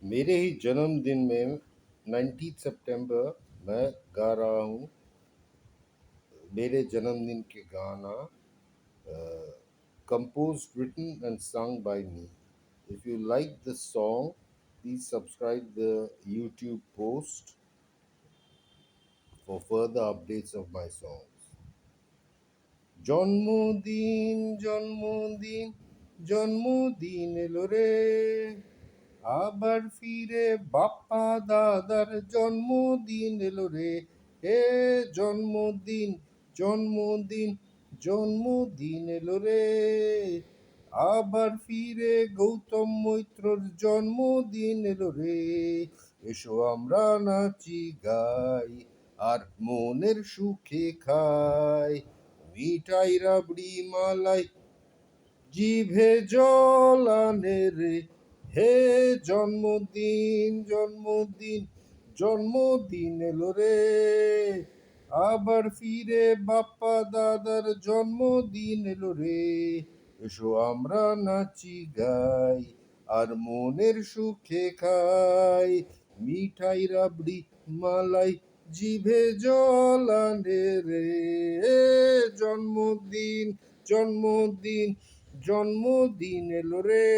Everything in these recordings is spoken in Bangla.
मेरे ही जन्मदिन में 19 सितंबर मैं गा रहा हूँ मेरे जन्मदिन के गाना composed, written and sung by me. If you like the song, please subscribe the YouTube post for further updates of my songs. জন্মদিন জন্মদিন জন্মদিন এলো রে, আবার ফিরে বাপ্পা দাদার জন্মদিন এলো রে। হে জন্মদিন জন্মদিন জন্মদিন এলো রে, আবার ফিরে গৌতম মৈত্রর জন্মদিন এলো রে। এসো আমরা নাচি গাই আর মনের সুখে খাই, মিঠাই রাবড়ি মালাই জিভে জল আনে রে। হে জন্মদিন জন্মদিন জন্মদিন এলো রে, আবার ফিরে বাপ্পা দাদার জন্মদিন এলো রে। এসো আমরা নাচি গাই আর মনের সুখে খাই, মিঠাই রাবড়ি মালাই জিভে জল আনে রে। জন্মদিন জন্মদিন জন্মদিন এলো রে,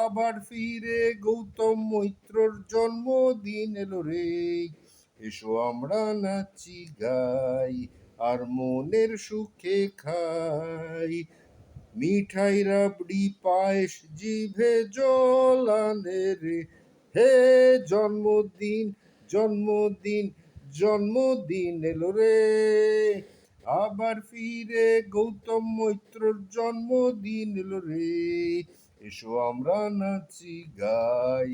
আবার ফিরে গৌতম মৈত্রর জন্মদিন এলো রে। এসো আমরা নাচি গাই আর মনের সুখে খাই, মিঠাই রাবড়ি পায়েস জিভে জল আনে রে। হে জন্মদিন জন্মদিন জন্মদিন এলো রে, আবার ফিরে গৌতম মৈত্রর জন্মদিন এলো রে। এসো আমরা নাচি গাই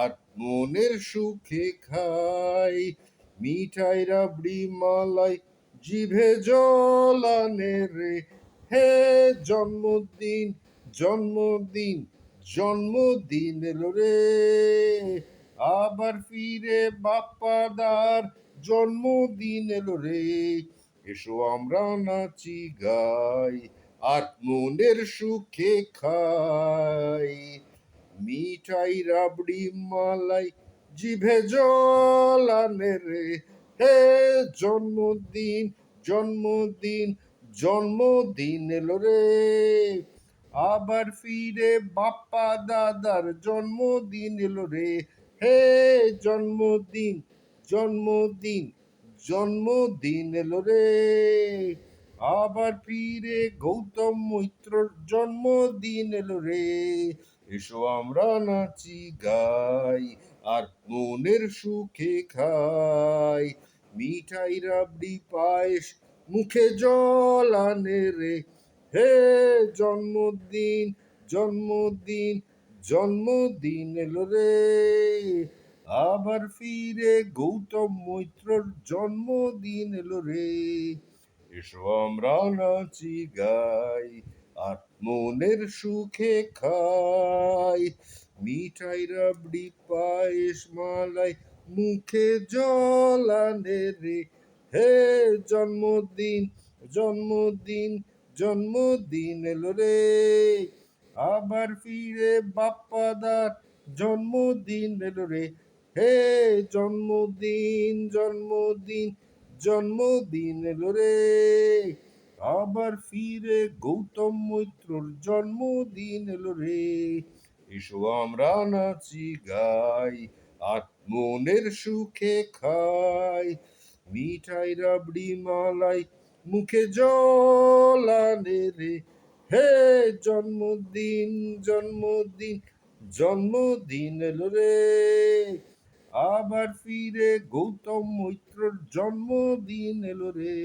আর মনের সুখে খাই, মিঠাই রাবড়ি মালাই জিভে জল আনে রে। হে জন্মদিন জন্মদিন জন্মদিন এলো রে, আবার ফিরে বাপ্পাদার জন্মদিন এলো রে। এসো আমরা নাচি গাই আর মনের সুখে খাই, মিঠাই রাবড়ি মালাই জিভে জল আনে রে। হে জন্মদিন জন্মদিন জন্মদিন এলো রে, আবার ফিরে বাপ্পা দাদার জন্মদিন এলো রে। হে জন্মদিন জন্মদিন জন্মদিন এলো রে, আবার ফিরে গৌতম মৈত্রর জন্মদিন এলো রে। এসো আমরা নাচি গাই আর মনের সুখে খাই, মিঠাই রাবড়ি পায়েস মুখে জল আনে রে। হে জন্মদিন জন্মদিন জন্মদিন এলো রে, আবার ফিরে গৌতম মৈত্রর জন্মদিন এলো রে। এসো আমরা নাচি গাই আর মনের সুখে খাই, মিঠাই রাবড়ি পায়েস মালাই মুখে জল আনে রে। হে জন্মদিন জন্মদিন জন্মদিন এলো রে, আবার ফিরে বাপ্পাদার জন্মদিন এলো রে। হে জন্মদিন জন্মদিন জন্মদিন এলো রে, আবার ফিরে গৌতম মৈত্রর জন্মদিন এলো রে। এসো আমরা নাচি গাই আর মনের সুখে খাই, মিঠাই রাবড়ি মালাই মুখে জল আনে রে। হে জন্মদিন জন্মদিন জন্মদিন এলো রে, আবার ফিরে গৌতম মৈত্রর জন্মদিন এলো রে।